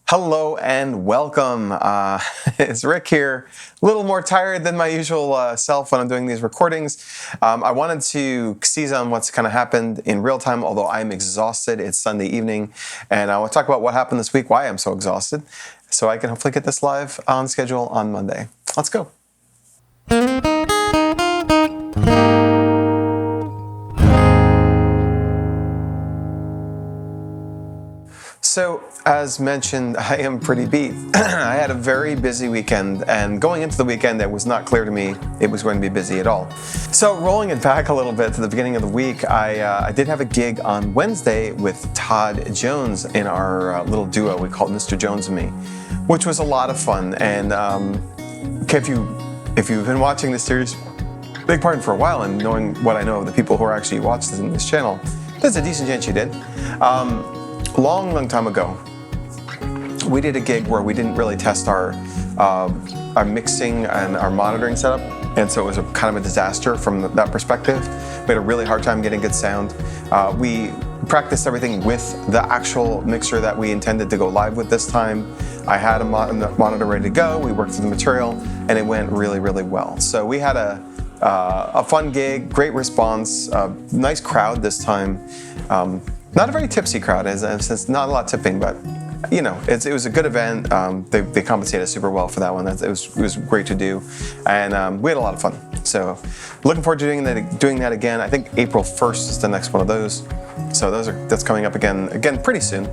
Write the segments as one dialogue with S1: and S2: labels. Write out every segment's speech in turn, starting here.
S1: Hello and welcome. It's Rick here. A little more tired than my usual self when I'm doing these recordings. I wanted to seize on what's kind of happened in real time, although I'm exhausted. It's Sunday evening, and I want to talk about what happened this week, why I'm so exhausted, so I can hopefully get this live on schedule on Monday. Let's go. So, as mentioned, I am pretty beat. I had a very busy weekend, and going into the weekend, it was not clear to me it was going to be busy at all. So, rolling it back a little bit to the beginning of the week, I did have a gig on Wednesday with Todd Jones in our little duo we called Mr. Jones and Me, which was a lot of fun. And if you've been watching this series, big part for a while, and knowing what I know of the people who are actually watching this channel, there's a decent chance you did. Long time ago, we did a gig where we didn't really test our mixing and our monitoring setup, and so it was kind of a disaster from that perspective. We had a really hard time getting good sound. We practiced everything with the actual mixer that we intended to go live with this time. I had a monitor ready to go. We worked through the material, and it went really well. So we had a fun gig, great response, nice crowd this time. Not a very tipsy crowd, since not a lot tipping, but you know, it was a good event. They compensated super well for that one. It was great to do, and we had a lot of fun. So, looking forward to doing that again. I think April 1st is the next one of those. So that's coming up again pretty soon.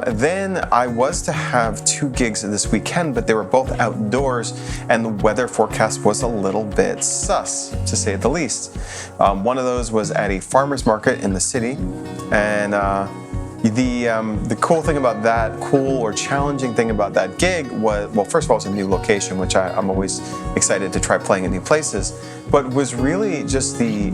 S1: Then I was to have 2 gigs this weekend, but they were both outdoors, and the weather forecast was a little bit sus, to say the least. One of those was at a farmer's market in the city, and the cool thing about that, challenging thing about that gig was, well, first of all, it's a new location, which I'm always excited to try playing in new places, but was really just the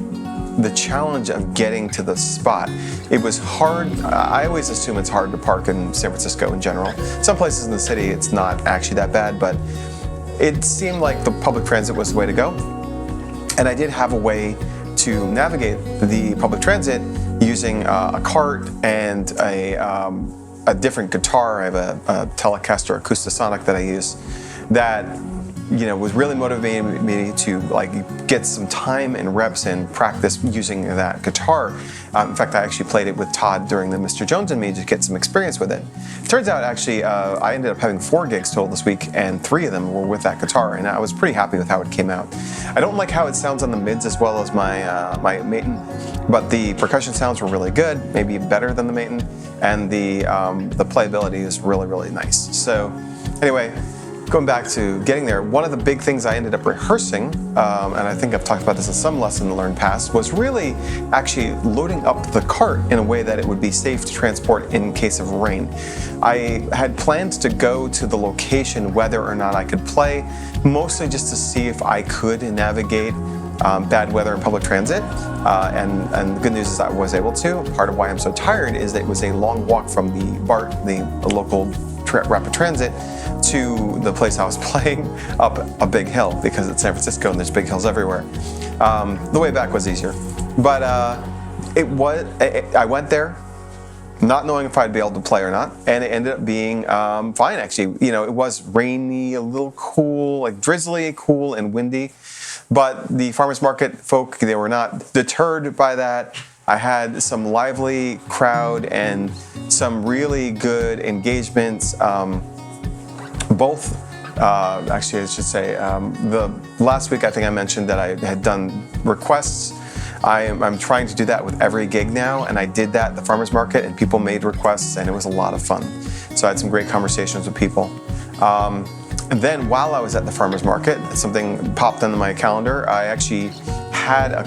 S1: challenge of getting to the spot. It was hard. I always assume it's hard to park in San Francisco in general. Some places in the city it's not actually that bad, but it seemed like the public transit was the way to go. And I did have a way to navigate the public transit using a cart and a different guitar. I have a Telecaster Acoustasonic that I use that was really motivating me to get some time and reps and practice using that guitar. In fact, I actually played it with Todd during the Mr. Jones and Me to get some experience with it. Turns out, actually, I ended up having 4 gigs total this week, and 3 of them were with that guitar, and I was pretty happy with how it came out. I don't like how it sounds on the mids as well as my Maton, but the percussion sounds were really good, maybe better than the Maton, and the playability is really nice. So, anyway, going back to getting there, one of the big things I ended up rehearsing, and I think I've talked about this in some lesson learned past, was really actually loading up the cart in a way that it would be safe to transport in case of rain. I had planned to go to the location whether or not I could play, mostly just to see if I could navigate bad weather and public transit, and the good news is I was able to. Part of why I'm so tired is that it was a long walk from the BART, the local rapid transit, to the place I was playing up a big hill, because it's San Francisco and there's big hills everywhere. The way back was easier, but I went there not knowing if I'd be able to play or not, and it ended up being fine, actually. It was rainy, a little cool, like drizzly, cool and windy, but the farmers market folk, they were not deterred by that. I had some lively crowd and some really good engagements. Actually, I should say, the last week I think I mentioned that I had done requests. I'm trying to do that with every gig now, and I did that at the farmers market, and people made requests, and it was a lot of fun. So I had some great conversations with people. And then while I was at the farmers market, something popped into my calendar. I actually had a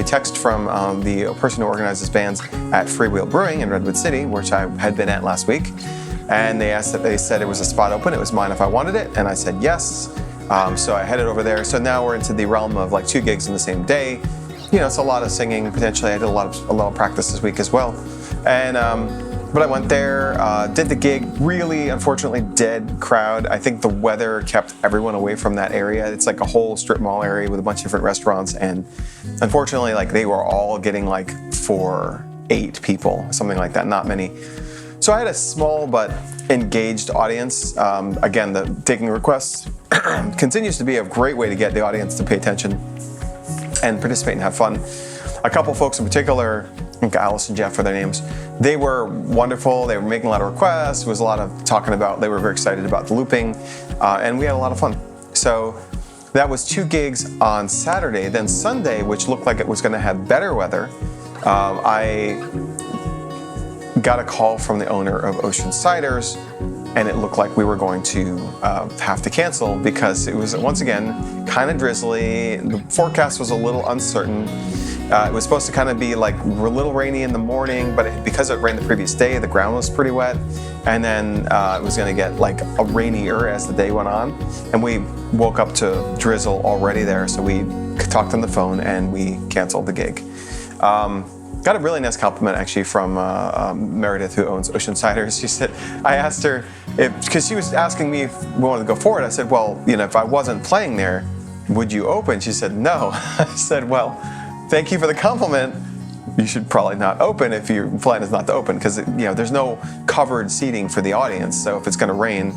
S1: text from the person who organizes bands at Freewheel Brewing in Redwood City, which I had been at last week. And they said it was a spot open. It was mine if I wanted it, and I said yes. So I headed over there. So now we're into the realm of 2 gigs in the same day. It's a lot of singing potentially. I did a lot of practice this week as well, and but I went there, did the gig. Really, unfortunately, dead crowd. I think the weather kept everyone away from that area. It's like a whole strip mall area with a bunch of different restaurants, and unfortunately, they were all getting 4, 8 people, something like that. Not many. So I had a small but engaged audience. Again, the taking requests continues to be a great way to get the audience to pay attention and participate and have fun. A couple folks in particular, I think Alice and Jeff are their names, they were wonderful. They were making a lot of requests. There was a lot of talking about, they were very excited about the looping, and we had a lot of fun. So that was 2 gigs on Saturday. Then Sunday, which looked like it was going to have better weather, I got a call from the owner of Ocean Ciders, and it looked like we were going to have to cancel because it was, once again, kind of drizzly. The forecast was a little uncertain. It was supposed to kind of be like a little rainy in the morning, but because it rained the previous day, the ground was pretty wet. And then it was going to get like a rainier as the day went on. And we woke up to drizzle already there, so we talked on the phone and we canceled the gig. Got a really nice compliment actually from Meredith, who owns Ocean Ciders. She said, I asked her, because she was asking me if we wanted to go forward. I said, well, if I wasn't playing there, would you open? She said, no. I said, well, thank you for the compliment. You should probably not open if your plan is not to open, because there's no covered seating for the audience. So if it's going to rain,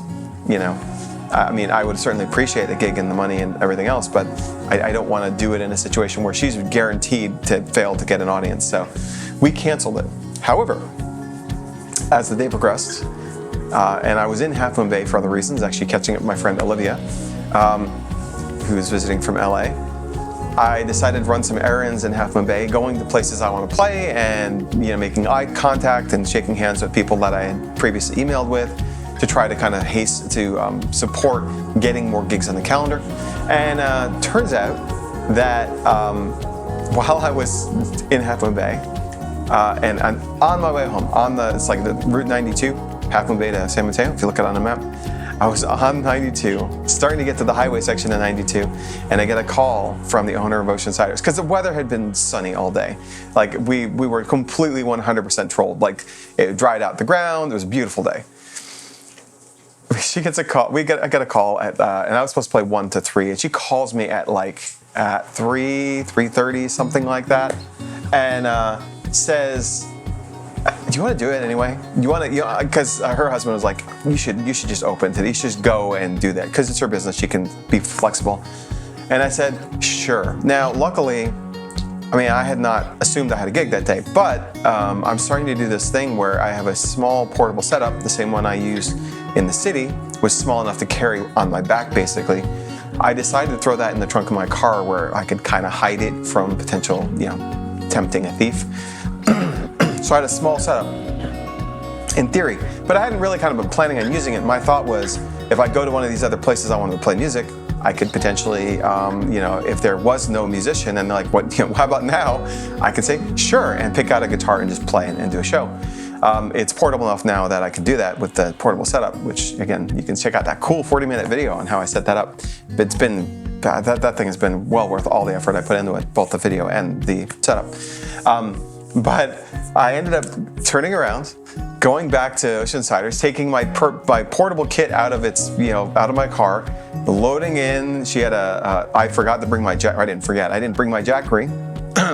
S1: I mean, I would certainly appreciate the gig and the money and everything else, but I don't want to do it in a situation where she's guaranteed to fail to get an audience. So we canceled it. However, as the day progressed, and I was in Half Moon Bay for other reasons, actually catching up with my friend Olivia, who is visiting from LA. I decided to run some errands in Half Moon Bay, going to places I want to play, and making eye contact and shaking hands with people that I had previously emailed with, to try to kind of haste to support getting more gigs on the calendar. And turns out that while I was in Half Moon Bay, and I'm on my way home, it's like the Route 92, Half Moon Bay to San Mateo, if you look at it on the map, I was on 92, starting to get to the highway section of 92, and I get a call from the owner of Ocean Ciders, because the weather had been sunny all day. Like, we were completely 100% trolled. Like, it dried out the ground, it was a beautiful day. She gets a call, I get a call at, and I was supposed to play 1 to 3, and she calls me at 3:30, something like that, and says, do you want to do it anyway? You want to, because her husband was like, you should just open today. You should just go and do that, because it's her business. She can be flexible. And I said, sure. Now, luckily, I had not assumed I had a gig that day, but I'm starting to do this thing where I have a small portable setup, the same one I used in the city, was small enough to carry on my back, basically. I decided to throw that in the trunk of my car where I could kind of hide it from potential, tempting a thief. So I had a small setup, in theory, but I hadn't really kind of been planning on using it. My thought was, if I go to one of these other places I wanted to play music, I could potentially, if there was no musician and they're like, what, how about now? I could say, sure, and pick out a guitar and just play and do a show. It's portable enough now that I could do that with the portable setup, which, again, you can check out that cool 40-minute video on how I set that up. It's been, that thing has been well worth all the effort I put into it, both the video and the setup. But I ended up turning around, going back to Ocean Ciders, taking my portable kit out of out of my car, loading in. She had I forgot to bring my jack. I didn't bring my Jackery,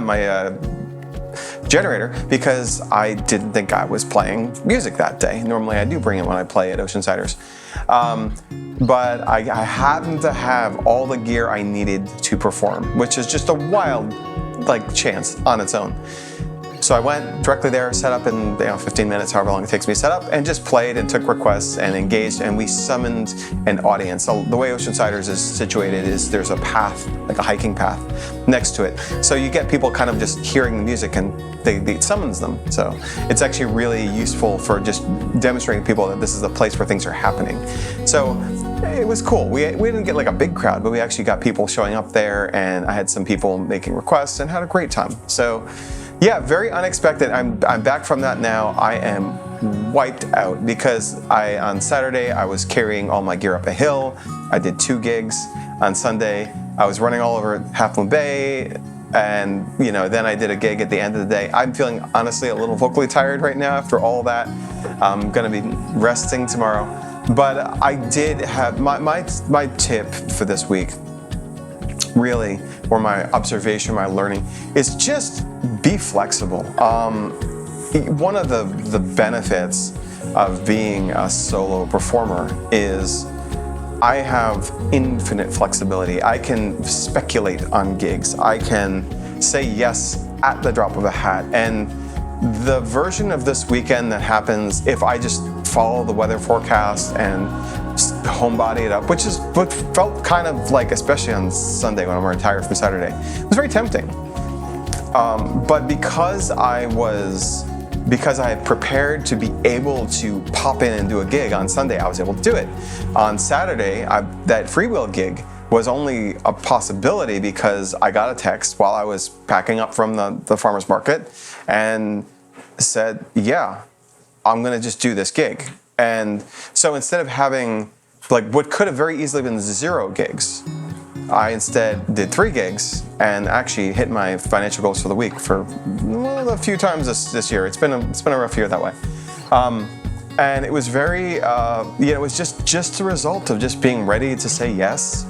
S1: my generator, because I didn't think I was playing music that day. Normally I do bring it when I play at Ocean Ciders. But I happened to have all the gear I needed to perform, which is just a wild chance on its own. So I went directly there, set up in 15 minutes, however long it takes me to set up, and just played and took requests and engaged, and we summoned an audience. So the way Ocean Ciders is situated is there's a path, like a hiking path, next to it. So you get people kind of just hearing the music, and it summons them. So it's actually really useful for just demonstrating to people that this is a place where things are happening. So it was cool. We didn't get a big crowd, but we actually got people showing up there, and I had some people making requests and had a great time. So yeah, very unexpected. I'm back from that now. I am wiped out because on Saturday I was carrying all my gear up a hill. I did 2 gigs. On Sunday I was running all over Half Moon Bay, and then I did a gig at the end of the day. I'm feeling honestly a little vocally tired right now after all that. I'm gonna be resting tomorrow. But I did have my tip for this week, really, or my observation, my learning, is just be flexible. One of the benefits of being a solo performer is I have infinite flexibility. I can speculate on gigs. I can say yes at the drop of a hat. And the version of this weekend that happens if I just follow the weather forecast and homebody it up, which is what felt kind of like, especially on Sunday when I'm retired from Saturday, it was very tempting. But because I had prepared to be able to pop in and do a gig on Sunday, I was able to do it. On Saturday, that freewheel gig was only a possibility because I got a text while I was packing up from the farmer's market and said, yeah, I'm going to just do this gig. And so instead of having like what could have very easily been 0 gigs, I instead did 3 gigs and actually hit my financial goals for the week for a few times this year. It's been a rough year that way. And it was very, it was just a result of just being ready to say yes,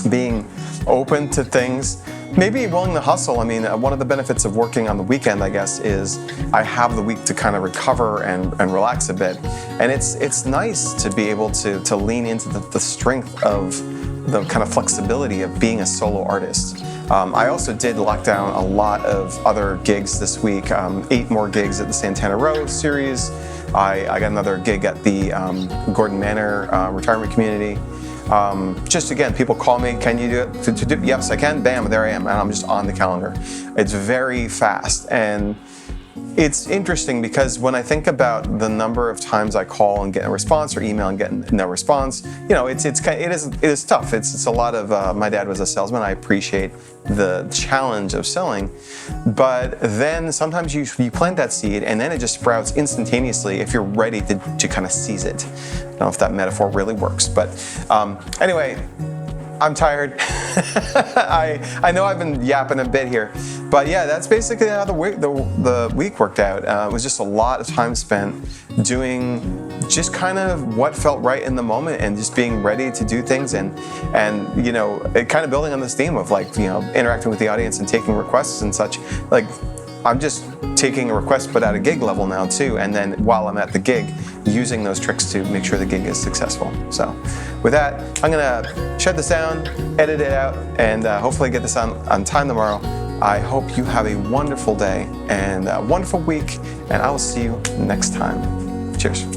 S1: being open to things, maybe willing to hustle. I mean, one of the benefits of working on the weekend, I guess, is I have the week to kind of recover and relax a bit. And it's nice to be able to lean into the strength of the kind of flexibility of being a solo artist. I also did lock down a lot of other gigs this week, 8 more gigs at the Santana Row series. I got another gig at the Gordon Manor retirement community. Just again, people call me, can you do it? Yes, I can. Bam, there I am, and I'm just on the calendar. It's very fast, and it's interesting because when I think about the number of times I call and get a response or email and get no response, it is tough. It's a lot of. My dad was a salesman. I appreciate the challenge of selling, but then sometimes you plant that seed and then it just sprouts instantaneously if you're ready to kind of seize it. I don't know if that metaphor really works, but anyway. I'm tired. I know I've been yapping a bit here, but yeah, that's basically how the week worked out. It was just a lot of time spent doing just kind of what felt right in the moment and just being ready to do things and it kind of building on this theme of interacting with the audience and taking requests and such. Like, I'm just taking a request but at a gig level now too, and then while I'm at the gig, using those tricks to make sure the gig is successful. So with that, I'm gonna shut this down, edit it out, and hopefully get this on time tomorrow. I hope you have a wonderful day and a wonderful week, and I will see you next time. Cheers.